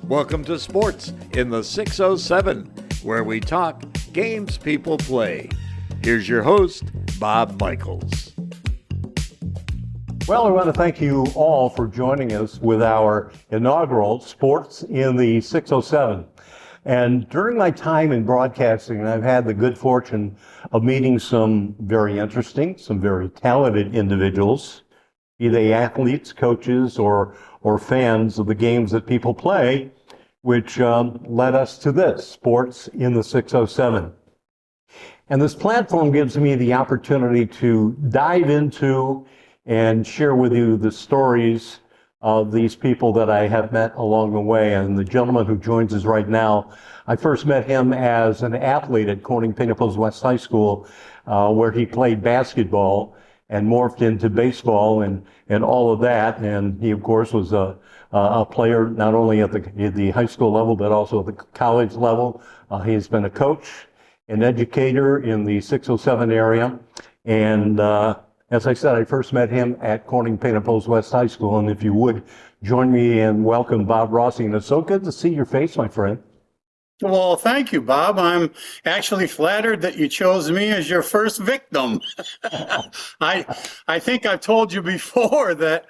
Welcome to Sports in the 607, where we talk games people play. Here's your host, Bob Michaels. Well, I want to thank you all for joining us with our inaugural Sports in the 607. And during my time in broadcasting, I've had the good fortune of meeting some very interesting, some very talented individuals, be they athletes, coaches, or fans of the games that people play, which led us to this, Sports in the 607. And this platform gives me the opportunity to dive into and share with you the stories of these people that I have met along the way. And the gentleman who joins us right now, I first met him as an athlete at Corning Penapolis West High School, where he played basketball and morphed into baseball and all of that. And he, of course, was a player not only at the high school level, but also at the college level. He's been a coach, an educator in the 607 area. And as I said, I first met him at Corning Penapolis West High School. And if you would join me and welcome Bob Rossi. And it's so good to see your face, my friend. Well, thank you, Bob. I'm actually flattered that you chose me as your first victim. I think I've told you before that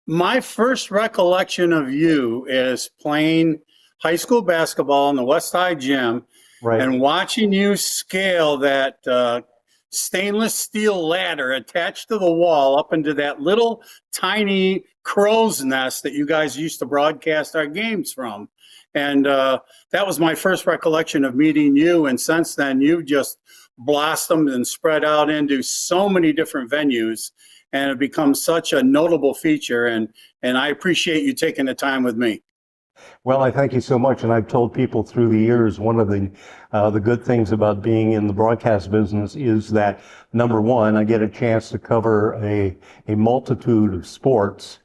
my first recollection of you is playing high school basketball in the West Side gym, right, and watching you scale that stainless steel ladder attached to the wall up into that little tiny crow's nest that you guys used to broadcast our games from. And that was my first recollection of meeting you. And since then, you've just blossomed and spread out into so many different venues and have become such a notable feature. And I appreciate you taking the time with me. Well, I thank you so much. And I've told people through the years, one of the good things about being in the broadcast business is that, number one, I get a chance to cover a multitude of sports.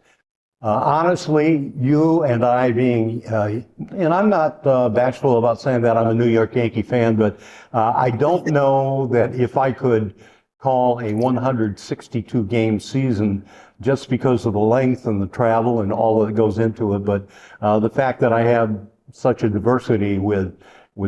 Honestly, you and I being, and I'm not bashful about saying that I'm a New York Yankee fan, but I don't know that if I could call a 162 game season just because of the length and the travel and all that goes into it. But the fact that I have such a diversity with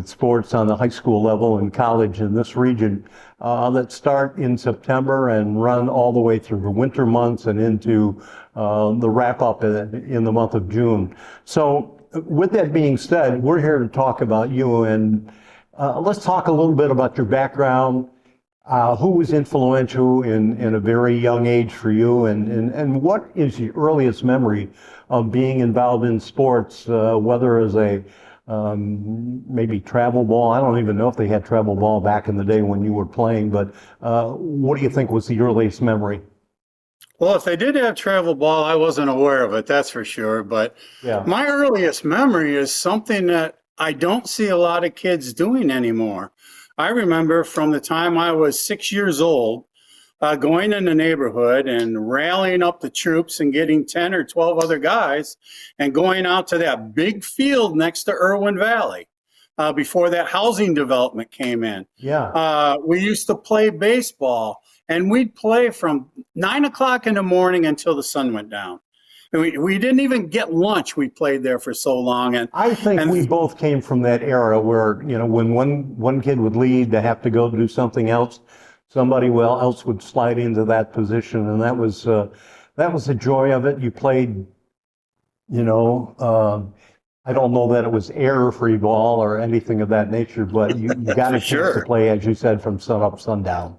sports on the high school level and college in this region that start in September and run all the way through the winter months and into the wrap up in the month of June. So with that being said, we're here to talk about you, and let's talk a little bit about your background, who was influential in a very young age for you, and what is your earliest memory of being involved in sports, whether as a maybe travel ball. I don't even know if they had travel ball back in the day when you were playing, but what do you think was the earliest memory? Well, if they did have travel ball, I wasn't aware of it, that's for sure. But yeah, my earliest memory is something that I don't see a lot of kids doing anymore. I remember from the time I was 6 years old, going in the neighborhood and rallying up the troops and getting 10 or 12 other guys and going out to that big field next to Irwin Valley before that housing development came in. Yeah. We used to play baseball, and we'd play from 9 o'clock in the morning until the sun went down. And we didn't even get lunch. We played there for so long. And I think we both came from that era where, you know, when one kid would leave to have to go do something else, somebody else would slide into that position, and that was the joy of it. You played, you know, I don't know that it was error-free ball or anything of that nature, but you got a chance to play, as you said, from sun up, sundown.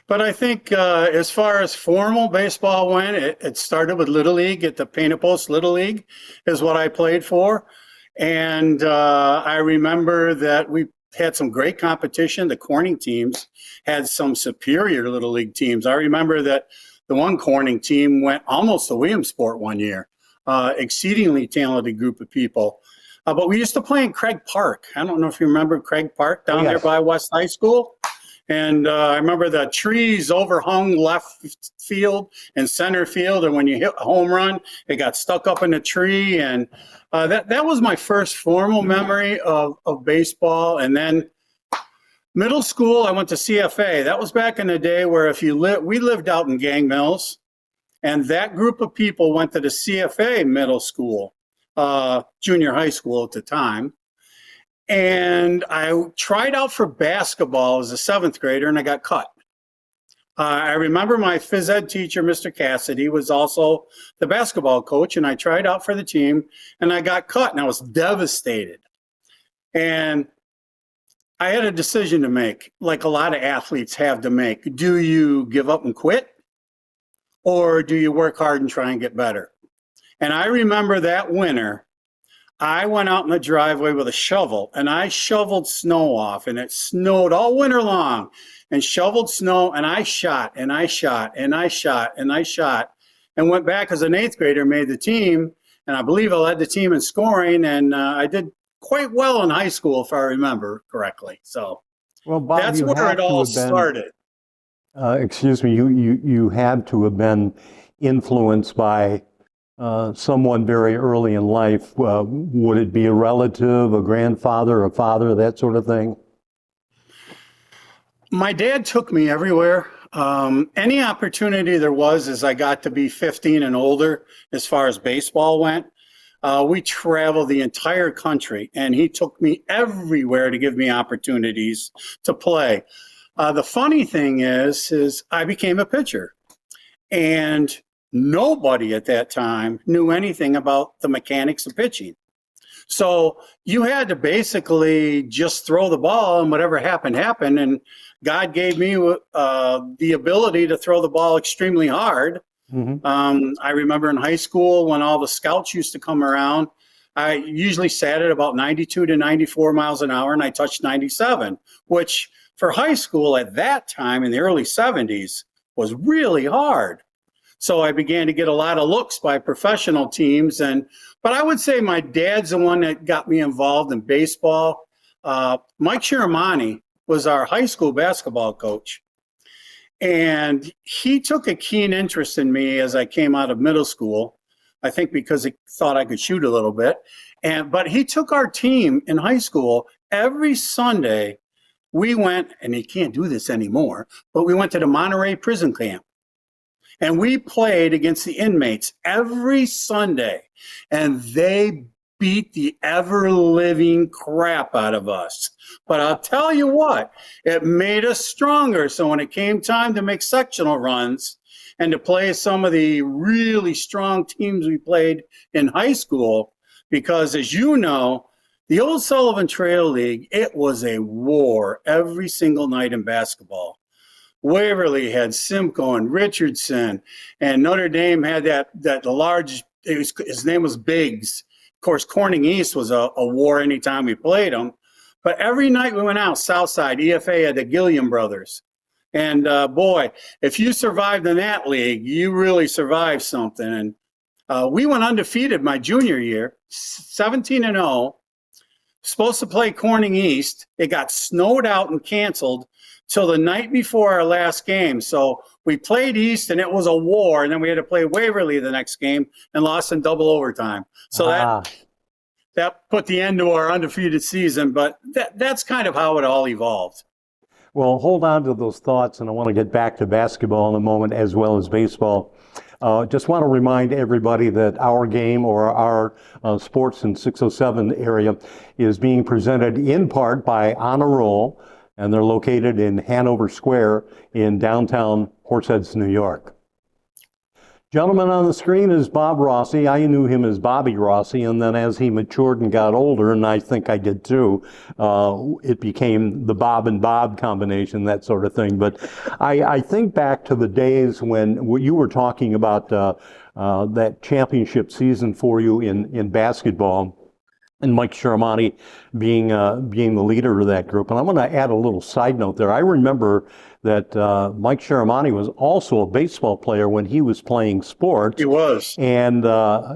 But I think as far as formal baseball went, it started with Little League at the Penapolis Little League is what I played for. And I remember that we had some great competition. The Corning teams had some superior Little League teams. I remember that the one Corning team went almost to Williamsport one year. Exceedingly talented group of people. But we used to play in Craig Park. I don't know if you remember Craig Park down there by West High School. And I remember the trees overhung left field and center field. And when you hit a home run, it got stuck up in a tree. And that was my first formal memory of baseball. And then middle school, I went to CFA. That was back in the day where we lived out in Gang Mills. And that group of people went to the CFA middle school. junior high school at the time. And I tried out for basketball as a seventh grader, and I got cut. I remember my phys ed teacher, Mr. Cassidy, was also the basketball coach, and I tried out for the team, and I got cut, and I was devastated. And I had a decision to make, like a lot of athletes have to make. Do you give up and quit, or do you work hard and try and get better? And I remember that winter, I went out in the driveway with a shovel, and I shoveled snow off, and it snowed all winter long, and shoveled snow, and I shot, and I shot, and I shot, and I shot, and went back as an eighth grader, made the team, and I believe I led the team in scoring, and I did quite well in high school, if I remember correctly. So Well, Bob, that's you where had it to all have been, started. excuse me, you had to have been influenced by someone very early in life. Would it be a relative, a grandfather, a father, that sort of thing? My dad took me everywhere. Any opportunity there was as I got to be 15 and older, as far as baseball went, we traveled the entire country, and he took me everywhere to give me opportunities to play. The funny thing is I became a pitcher, and nobody at that time knew anything about the mechanics of pitching. So you had to basically just throw the ball, and whatever happened, happened. And God gave me the ability to throw the ball extremely hard. Mm-hmm. I remember in high school when all the scouts used to come around, I usually sat at about 92 to 94 miles an hour, and I touched 97, which for high school at that time in the early 70s was really hard. So I began to get a lot of looks by professional teams. But I would say my dad's the one that got me involved in baseball. Mike Chiramani was our high school basketball coach. And he took a keen interest in me as I came out of middle school, I think because he thought I could shoot a little bit. But he took our team in high school every Sunday. We went, and he can't do this anymore, but we went to the Monterey prison camp. And we played against the inmates every Sunday, and they beat the ever-living crap out of us. But I'll tell you what, it made us stronger. So when it came time to make sectional runs and to play some of the really strong teams we played in high school, because as you know, the old Sullivan Trail League, it was a war every single night in basketball. Waverly had Simcoe and Richardson, and Notre Dame had that large, his name was Biggs. Of course, Corning East was a war anytime we played them. But every night we went out, Southside, EFA had the Gilliam brothers. And boy, if you survived in that league, you really survived something. And we went undefeated my junior year, 17-0, supposed to play Corning East. It got snowed out and canceled till the night before our last game. So we played East, and it was a war, and then we had to play Waverly the next game and lost in double overtime. So that put the end to our undefeated season, but that's kind of how it all evolved. Well, hold on to those thoughts, and I want to get back to basketball in a moment as well as baseball. Just want to remind everybody that our game, or our Sports in 607 area, is being presented in part by Honor Roll, and they're located in Hanover Square in downtown Horseheads, New York. Gentleman on the screen is Bob Rossi. I knew him as Bobby Rossi, and then as he matured and got older, and I think I did too, it became the Bob and Bob combination, that sort of thing. But I think back to the days when you were talking about that championship season for you in basketball, and Mike Chiramani being the leader of that group. And I'm going to add a little side note there. I remember that Mike Chiramani was also a baseball player when he was playing sports. He was. And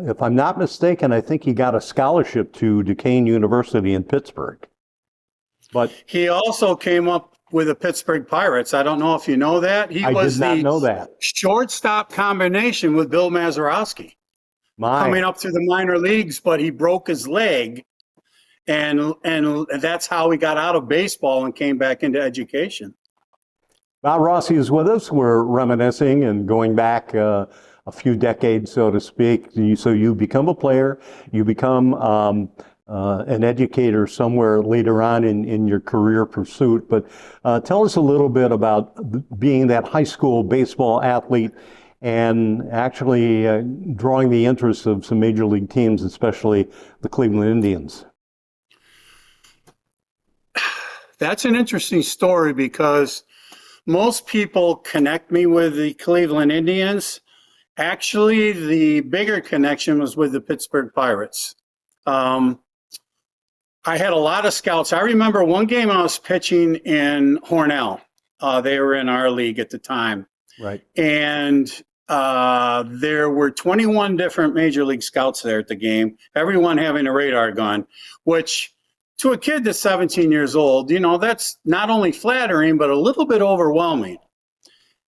if I'm not mistaken, I think he got a scholarship to Duquesne University in Pittsburgh. But he also came up with the Pittsburgh Pirates. I don't know if you know that. I did not know that. Shortstop combination with Bill Mazeroski. Coming up through the minor leagues, but he broke his leg, and that's how he got out of baseball and came back into education. Bob Rossi is with us. We're reminiscing and going back a few decades, so to speak. So you become a player, you become an educator somewhere later on in your career pursuit. But tell us a little bit about being that high school baseball athlete and actually drawing the interest of some major league teams, especially the Cleveland Indians. That's an interesting story because most people connect me with the Cleveland Indians. Actually, the bigger connection was with the Pittsburgh Pirates. I had a lot of scouts. I remember one game I was pitching in Hornell. They were in our league at the time. Right. And there were 21 different major league scouts there at the game, everyone having a radar gun, which to a kid that's 17 years old, that's not only flattering, but a little bit overwhelming.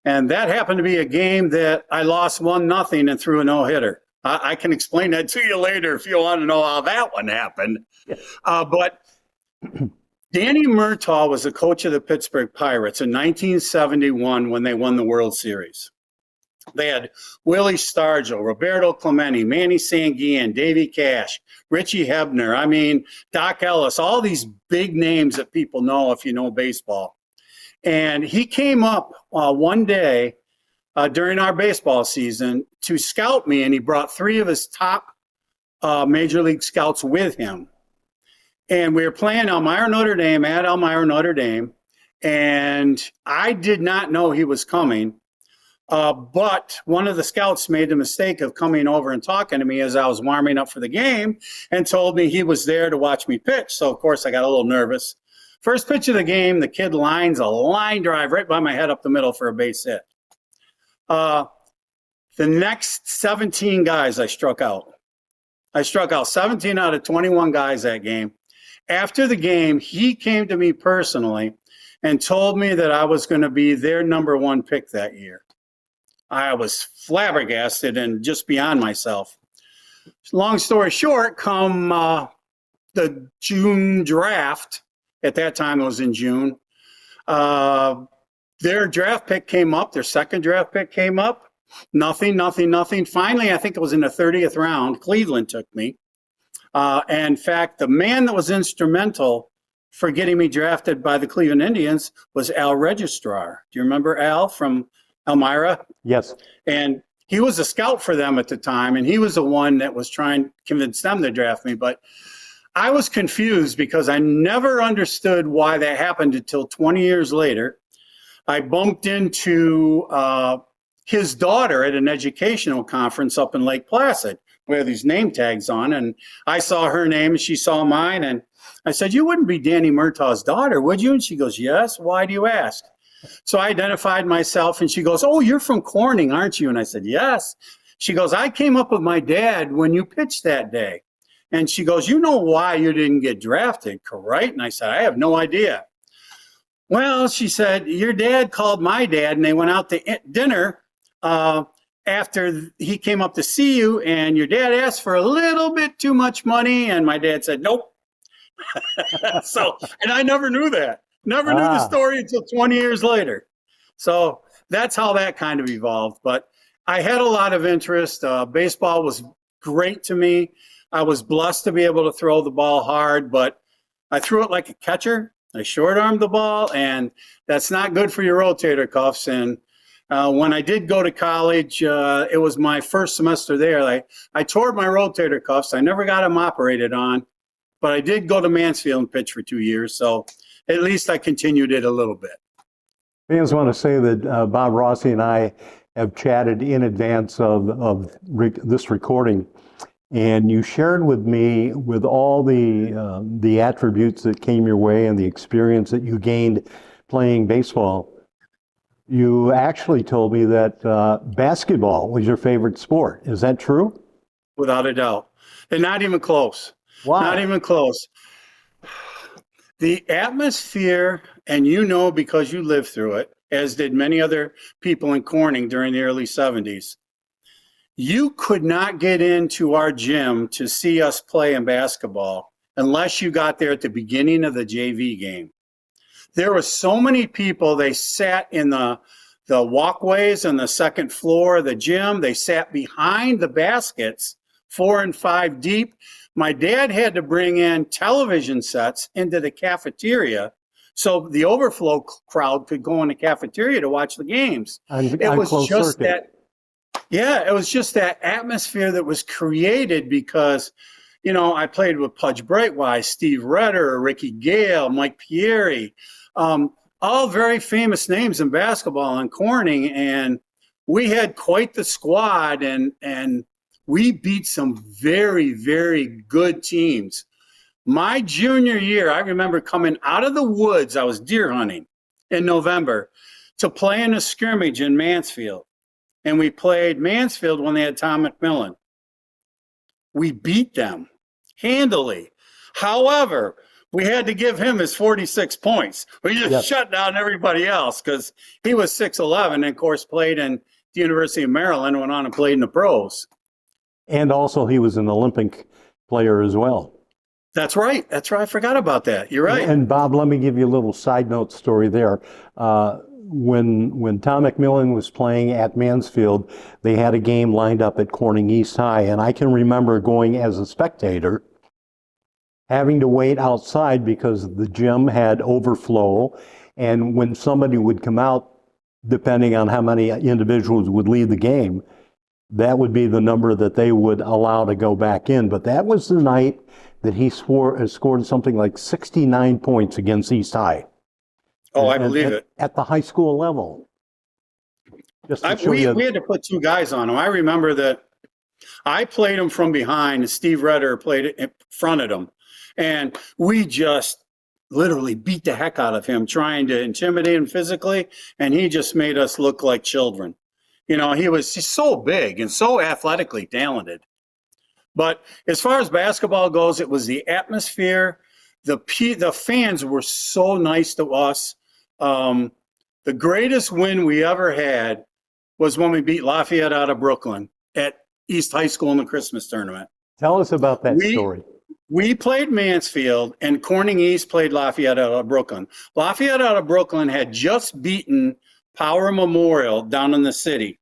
And that happened to be a game that I lost 1-0 and threw a no-hitter. I can explain that to you later if you want to know how that one happened. But Danny Murtaugh was the coach of the Pittsburgh Pirates in 1971 when they won the World Series. They had Willie Stargell, Roberto Clemente, Manny Sanguillen, Davey Cash, Richie Hebner, Doc Ellis, all these big names that people know if you know baseball. And he came up one day during our baseball season to scout me, and he brought 3 of his top major league scouts with him. And we were playing Elmira, Notre Dame, at Elmira, Notre Dame, and I did not know he was coming. But one of the scouts made the mistake of coming over and talking to me as I was warming up for the game and told me he was there to watch me pitch. So, of course, I got a little nervous. First pitch of the game, the kid lines a line drive right by my head up the middle for a base hit. The next 17 guys I struck out. I struck out 17 out of 21 guys that game. After the game, he came to me personally and told me that I was going to be their number 1 pick that year. I was flabbergasted and just beyond myself. Long story short, come the June draft, at that time it was in June, their draft pick came up, their second draft pick came up, nothing. Finally, I think it was in the 30th round, Cleveland took me. In fact, the man that was instrumental for getting me drafted by the Cleveland Indians was Al Registrar. Do you remember Al from Elmira? Yes. And he was a scout for them at the time, and he was the one that was trying to convince them to draft me. But I was confused because I never understood why that happened until 20 years later. I bumped into his daughter at an educational conference up in Lake Placid. We have these name tags on, and I saw her name and she saw mine. And I said, "You wouldn't be Danny Murtaugh's daughter, would you?" And she goes, "Yes. Why do you ask?" So I identified myself, and she goes, "Oh, you're from Corning, aren't you?" And I said, "Yes." She goes, "I came up with my dad when you pitched that day." And she goes, "You know why you didn't get drafted, correct?" And I said, "I have no idea." Well, she said, "Your dad called my dad, and they went out to dinner after he came up to see you, and your dad asked for a little bit too much money, and my dad said, nope." And I never knew that. Never knew the story until 20 years later. So that's how that kind of evolved. But I had a lot of interest. Baseball was great to me. I was blessed to be able to throw the ball hard, but I threw it like a catcher. I short-armed the ball, and that's not good for your rotator cuffs. And when I did go to college, it was my first semester there. I tore my rotator cuffs. I never got them operated on, but I did go to Mansfield and pitch for 2 years. So at least I continued it a little bit. I just want to say that Bob Rossi and I have chatted in advance of this recording, and you shared with me with all the attributes that came your way and the experience that you gained playing baseball. You actually told me that basketball was your favorite sport. Is that true? Without a doubt. And not even close. Wow. Not even close. The atmosphere, and you know because you lived through it, as did many other people in Corning during the early 70s, you could not get into our gym to see us play in basketball unless you got there at the beginning of the JV game. There were so many people, they sat in the the walkways on the second floor of the gym. They sat behind the baskets, 4 and 5 deep. My dad had to bring in television sets into the cafeteria so the overflow crowd could go in the cafeteria to watch the games. It was just that, yeah, it was just that atmosphere that was created because, you know, I played with Pudge Brightwise, Steve Redder, Ricky Gale, Mike Pieri, all very famous names in basketball in Corning, and we had quite the squad, and we beat some very, very good teams. My junior year, I remember coming out of the woods, I was deer hunting in November, to play in a scrimmage in Mansfield. And we played Mansfield when they had Tom McMillan. We beat them handily. However, we had to give him his 46 points. We just shut down everybody else because he was 6'11", and of course played in the University of Maryland, went on and played in the pros. And also he was an Olympic player as well. That's right. That's right. I forgot about that. You're right. And Bob, let me give you a little side note story there. When Tom McMillan was playing at Mansfield, they had a game lined up at Corning East High, and I can remember going as a spectator, having to wait outside because the gym had overflow, and when somebody would come out, depending on how many individuals would leave the game, that would be the number that they would allow to go back in. But that was the night that he scored something like 69 points against East High. Oh, I believe it. At the high school level. We had to put 2 guys on him. I remember that I played him from behind, and Steve Redder played it in front of him. And we just literally beat the heck out of him, trying to intimidate him physically. And he just made us look like children. You know, he was just so big and so athletically talented. But as far as basketball goes, it was the atmosphere. The fans were so nice to us. The greatest win we ever had was when we beat Lafayette out of Brooklyn at East High School in the Christmas tournament. Tell us about that story. We played Mansfield, and Corning East played Lafayette out of Brooklyn. Lafayette out of Brooklyn had just beaten Power Memorial down in the city.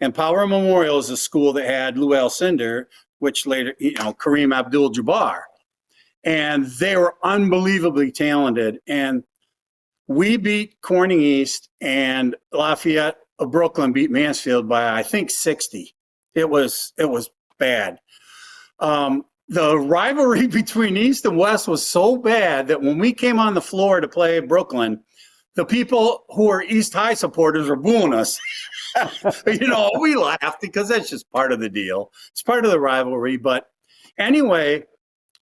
And Power Memorial is a school that had Lou Alcindor, which later, you know, Kareem Abdul-Jabbar. And they were unbelievably talented. And we beat Corning East, and Lafayette of Brooklyn beat Mansfield by, I think, 60. It was bad. The rivalry between East and West was so bad that when we came on the floor to play Brooklyn, the people who were East High supporters were booing us. You know, we laughed because that's just part of the deal. It's part of the rivalry. But anyway,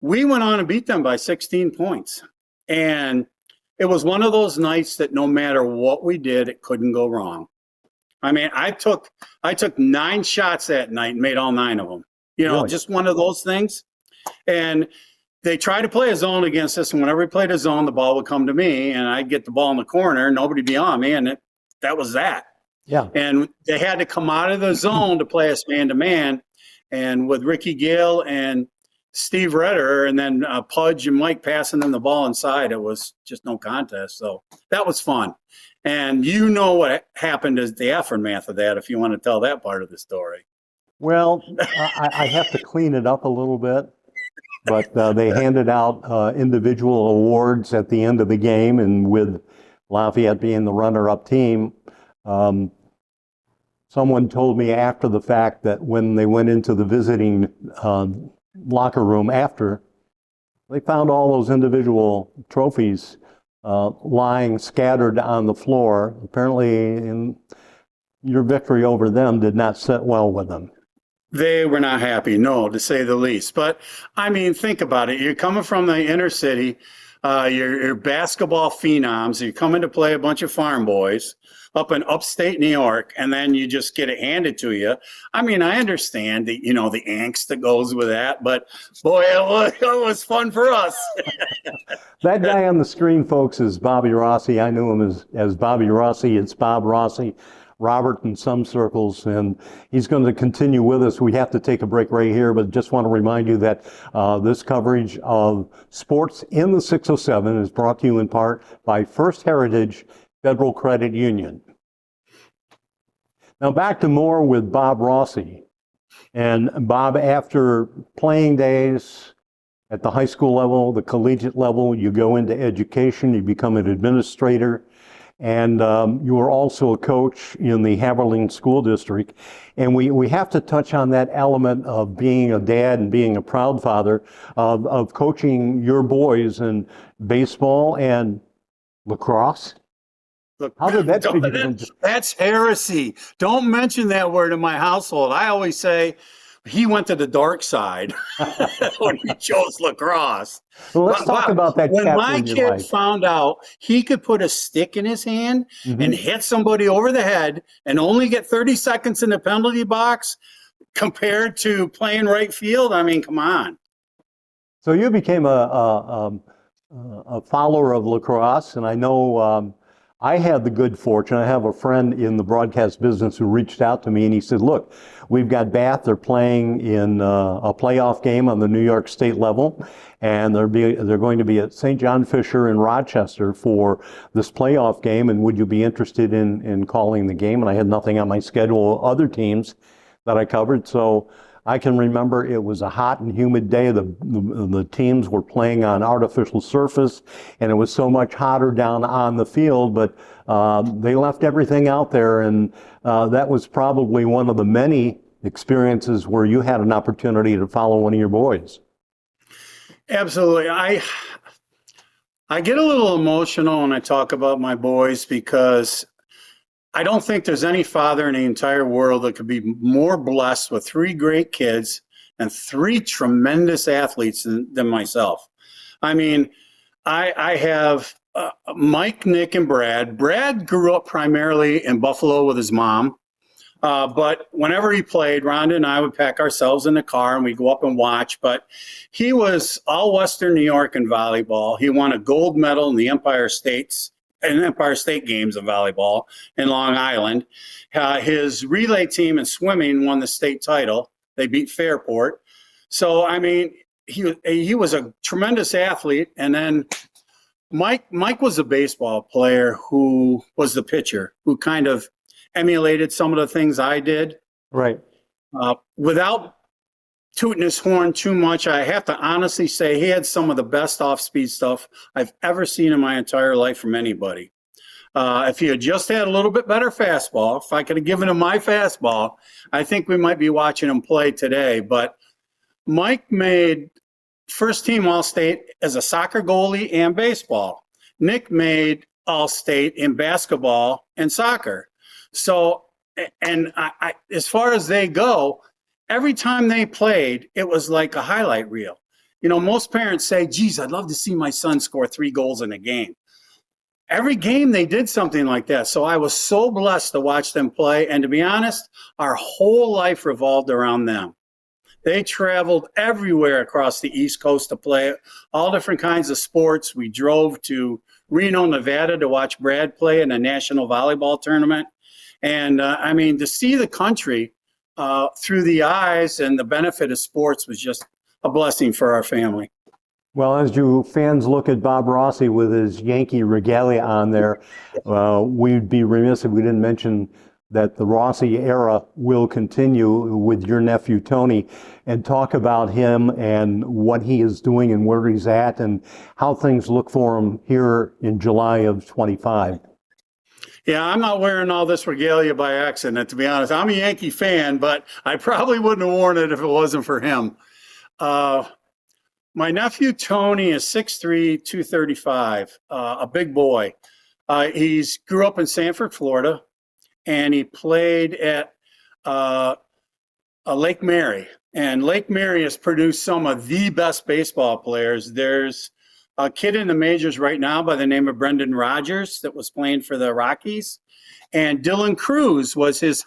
we went on and beat them by 16 points. And it was one of those nights that no matter what we did, it couldn't go wrong. I mean, I took 9 shots that night and made all 9 of them. You know, Really? Just one of those things. And they tried to play a zone against us, and whenever we played a zone, the ball would come to me, and I'd get the ball in the corner, nobody be on me, and that was that. Yeah. And they had to come out of the zone to play us man-to-man, and with Ricky Gale and Steve Redder, and then Pudge and Mike passing them the ball inside, it was just no contest. So that was fun. And you know what happened is the aftermath of that, if you want to tell that part of the story. Well, I have to clean it up a little bit, but they handed out individual awards at the end of the game, and with Lafayette being the runner-up team, someone told me after the fact that when they went into the visiting locker room after, they found all those individual trophies lying scattered on the floor. Apparently, your victory over them did not sit well with them. They were not happy, no, to say the least. But, I mean, think about it. You're coming from the inner city. You're basketball phenoms. You're coming to play a bunch of farm boys up in upstate New York, and then you just get it handed to you. I mean, I understand the angst that goes with that, but boy, it was fun for us. That guy on the screen, folks, is Bobby Rossi. I knew him as Bobby Rossi. It's Bob Rossi, Robert in some circles, and he's going to continue with us. We have to take a break right here, but just want to remind you that this coverage of sports in the 607 is brought to you in part by First Heritage Federal Credit Union. Now back to more with Bob Rossi. And Bob, after playing days at the high school level, the collegiate level, you go into education, you become an administrator, and you were also a coach in the Haverling School District. And we have to touch on that element of being a dad and being a proud father of coaching your boys in baseball and lacrosse. Look, How did that begin? that's heresy. Don't mention that word in my household. I always say he went to the dark side when he chose lacrosse. Well, let's talk about that. When my kid found out he could put a stick in his hand and hit somebody over the head and only get 30 seconds in the penalty box compared to playing right field, I mean, come on. So you became a follower of lacrosse, and I know I had the good fortune. I have a friend in the broadcast business who reached out to me, and he said, look, we've got Bath. They're playing in a playoff game on the New York State level, and they're going to be at St. John Fisher in Rochester for this playoff game, and would you be interested in calling the game? And I had nothing on my schedule, other teams that I covered, so I can remember it was a hot and humid day. The teams were playing on artificial surface, and it was so much hotter down on the field, but they left everything out there, and that was probably one of the many experiences where you had an opportunity to follow one of your boys. Absolutely. I get a little emotional when I talk about my boys because I don't think there's any father in the entire world that could be more blessed with 3 great kids and 3 tremendous athletes than myself. I mean, I have Mike, Nick, and Brad. Brad grew up primarily in Buffalo with his mom. But whenever he played, Rhonda and I would pack ourselves in the car and we'd go up and watch. But he was all Western New York in volleyball. He won a gold medal in the Empire State Games of volleyball in Long Island. His relay team in swimming won the state title. They beat Fairport. So, I mean, he was a tremendous athlete. And then Mike was a baseball player who was the pitcher, who kind of emulated some of the things I did. Right. Without tooting his horn too much, I have to honestly say he had some of the best off-speed stuff I've ever seen in my entire life from anybody. If he had just had a little bit better fastball, if I could have given him my fastball, I think we might be watching him play today. But Mike made first team All-State as a soccer goalie and baseball. Nick made All-State in basketball and soccer. So, and I, as far as they go, every time they played, it was like a highlight reel. You know, most parents say, geez, I'd love to see my son score 3 goals in a game. Every game they did something like that. So I was so blessed to watch them play. And to be honest, our whole life revolved around them. They traveled everywhere across the East Coast to play all different kinds of sports. We drove to Reno, Nevada to watch Brad play in a national volleyball tournament. And I mean, to see the country through the eyes and the benefit of sports was just a blessing for our family. Well, as you fans look at Bob Rossi with his Yankee regalia on there, we'd be remiss if we didn't mention that the Rossi era will continue with your nephew Tony, and talk about him and what he is doing and where he's at and how things look for him here in July of 25. Yeah, I'm not wearing all this regalia by accident, to be honest. I'm a Yankee fan, but I probably wouldn't have worn it if it wasn't for him. My nephew Tony is 6'3", 235, a big boy. He grew up in Sanford, Florida, and he played at Lake Mary. And Lake Mary has produced some of the best baseball players. There's a kid in the majors right now by the name of Brendan Rodgers that was playing for the Rockies. And Dylan Cruz was his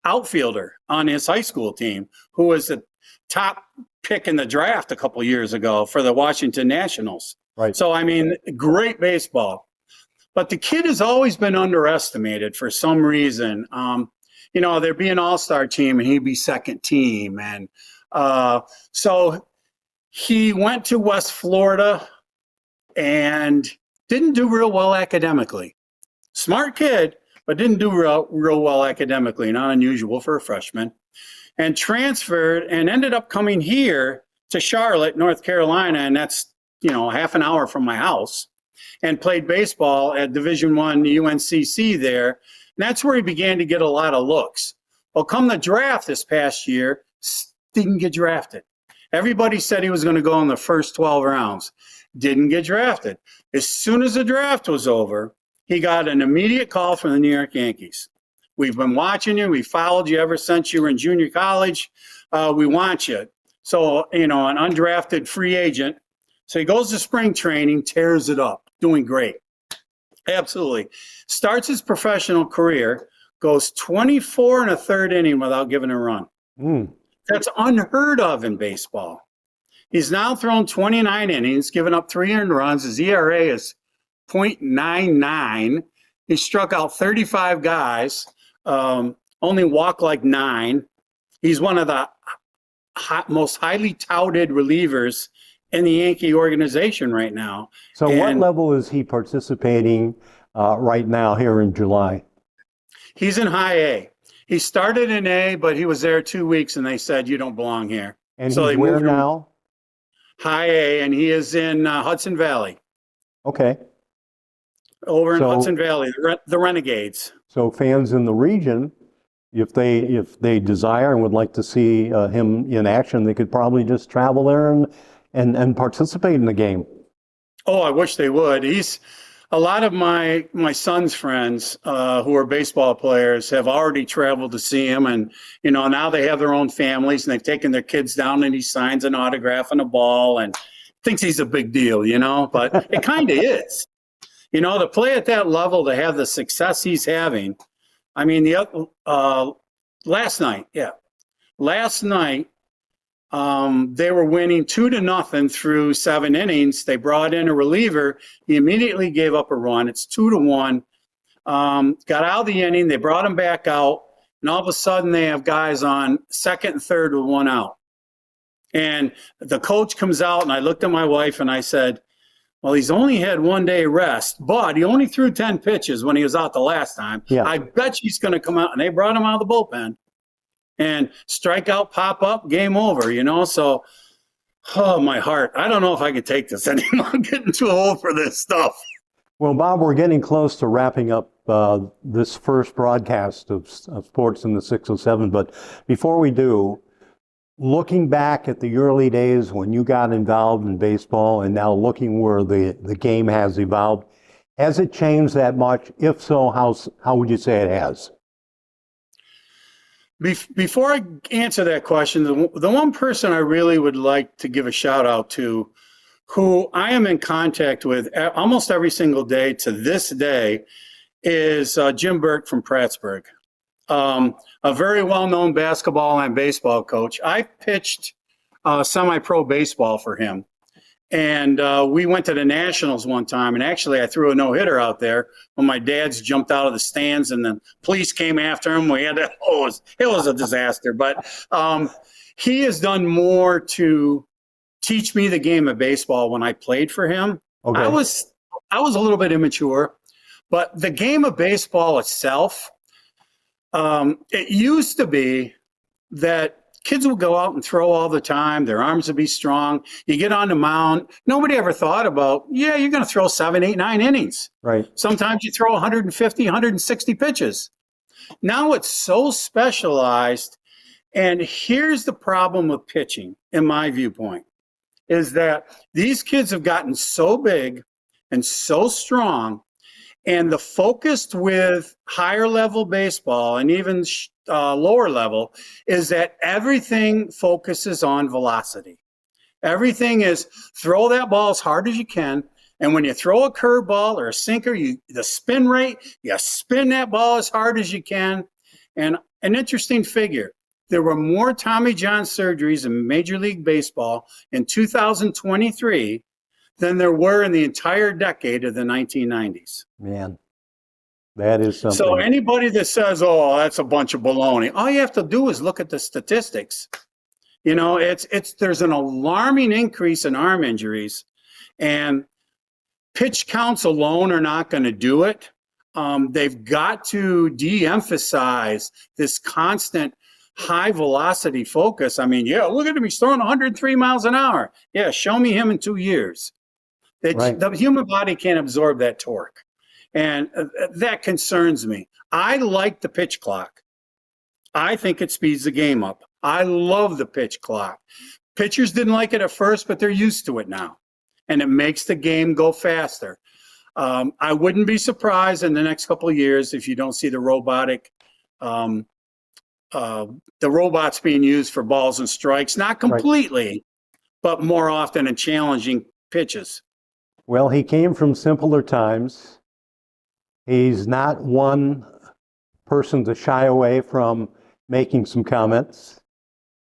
outfielder on his high school team, who was the top pick in the draft a couple of years ago for the Washington Nationals. Right. So, I mean, great baseball. But the kid has always been underestimated for some reason. You know, there'd be an all-star team and he'd be second team. And so he went to West Florida and didn't do real well academically. Smart kid, but didn't do real well academically, not unusual for a freshman, and transferred and ended up coming here to Charlotte, North Carolina, and that's, half an hour from my house, and played baseball at Division I UNCC there. And that's where he began to get a lot of looks. Well, come the draft this past year, didn't get drafted. Everybody said he was going to go in the first 12 rounds. Didn't get drafted. As soon as the draft was over, he got an immediate call from the New York Yankees. We've been watching you. We followed you ever since you were in junior college. We want you. So, an undrafted free agent. So he goes to spring training, tears it up, doing great. Absolutely. Starts his professional career, goes 24 and a third inning without giving a run. That's unheard of in baseball. He's now thrown 29 innings, given up 300 runs. His ERA is .99. He struck out 35 guys, only walked like 9. He's one of the most highly touted relievers in the Yankee organization right now. So what level is he participating right now here in July? He's in high A. He started in A, but he was there 2 weeks and they said, you don't belong here. And so he's where now? High A, and he is in Hudson Valley. Okay. Over in Hudson Valley, the Renegades. So fans in the region, if they desire and would like to see him in action, they could probably just travel there and participate in the game. Oh, I wish they would. A lot of my son's friends who are baseball players have already traveled to see him, and now they have their own families and they've taken their kids down and he signs an autograph and a ball and thinks he's a big deal, but it kind of is. To play at that level, to have the success he's having. I mean, last night, they were winning 2-0 through 7 innings. They brought in a reliever. He immediately gave up a run. It's 2-1. Got out of the inning. They brought him back out. And all of a sudden they have guys on second and third with 1 out. And the coach comes out and I looked at my wife and I said, well, he's only had 1 day rest, but he only threw 10 pitches when he was out the last time. Yeah. I bet he's going to come out. And they brought him out of the bullpen. And strikeout, pop up, game over, So, my heart. I don't know if I can take this anymore. I'm getting too old for this stuff. Well, Bob, we're getting close to wrapping up this first broadcast of Sports in the 607. But before we do, looking back at the early days when you got involved in baseball and now looking where the game has evolved, has it changed that much? If so, how would you say it has? Before I answer that question, the one person I really would like to give a shout out to, who I am in contact with almost every single day to this day, is Jim Burke from Prattsburg, a very well-known basketball and baseball coach. I pitched semi-pro baseball for him. And we went to the Nationals one time, and actually I threw a no-hitter out there when my dad's jumped out of the stands and the police came after him. We had to, it was a disaster. But he has done more to teach me the game of baseball when I played for him. Okay. I was a little bit immature, but the game of baseball itself, it used to be that kids would go out and throw all the time. Their arms would be strong. You get on the mound. Nobody ever thought about, you're going to throw 7, 8, 9 innings. Right. Sometimes you throw 150, 160 pitches. Now it's so specialized. And here's the problem with pitching, in my viewpoint, is that these kids have gotten so big and so strong, and the focus with higher level baseball and even lower level is that everything focuses on velocity. Everything is throw that ball as hard as you can. And when you throw a curveball or a sinker, the spin rate, you spin that ball as hard as you can. And an interesting figure, there were more Tommy John surgeries in Major League Baseball in 2023 than there were in the entire decade of the 1990s. Man, that is something. So anybody that says, that's a bunch of baloney, all you have to do is look at the statistics. There's an alarming increase in arm injuries, and pitch counts alone are not going to do it. They've got to de-emphasize this constant high velocity focus. I mean, yeah, look at him. He's throwing 103 miles an hour. Yeah, show me him in 2 years. Right. The human body can't absorb that torque. And that concerns me. I like the pitch clock. I think it speeds the game up. I love the pitch clock. Pitchers didn't like it at first, but they're used to it now. And it makes the game go faster. I wouldn't be surprised in the next couple of years if you don't see the robots being used for balls and strikes, not completely, but more often in challenging pitches. Well, he came from simpler times. He's not one person to shy away from making some comments.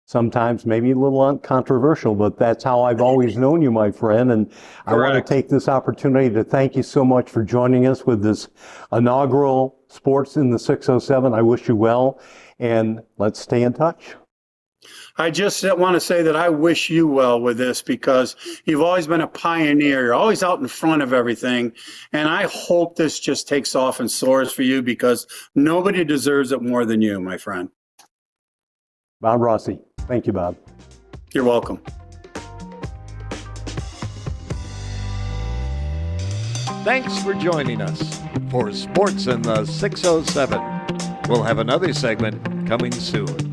Sometimes maybe a little uncontroversial, but that's how I've always known you, my friend. And I want to take this opportunity to thank you so much for joining us with this inaugural Sports in the 607. I wish you well, and let's stay in touch. I just want to say that I wish you well with this, because you've always been a pioneer. You're always out in front of everything. And I hope this just takes off and soars for you, because nobody deserves it more than you, my friend. Bob Rossi. Thank you, Bob. You're welcome. Thanks for joining us for Sports in the 607. We'll have another segment coming soon.